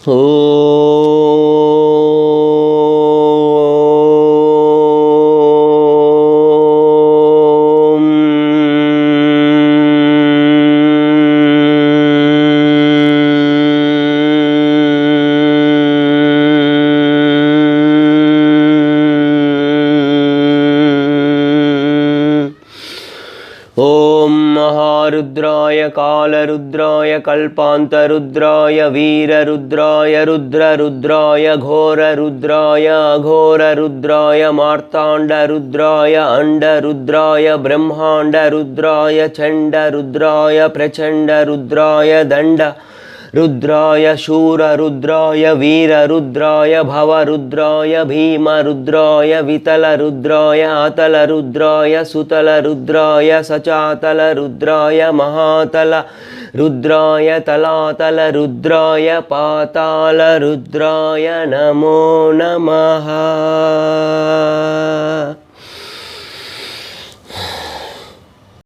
ओम महारुद्राय कालरुद्राय कल्पान्तरुद्राय वीररुद्राय रुद्ररुद्राय घोररुद्राय अघोररुद्राय मार्ताण्डरुद्राय अंडरुद्राय ब्रह्माण्डरुद्राय चण्डरुद्राय प्रचण्डरुद्राय दण्ड रुद्राय शूररुद्राय वीररुद्राय भवरुद्राय भीमरुद्राय वितलरुद्राय अतलरुद्राय सुतलरुद्राय सचातलरुद्राय महातलरुद्राय तलातलरुद्राय पातालरुद्राय नमो नमः।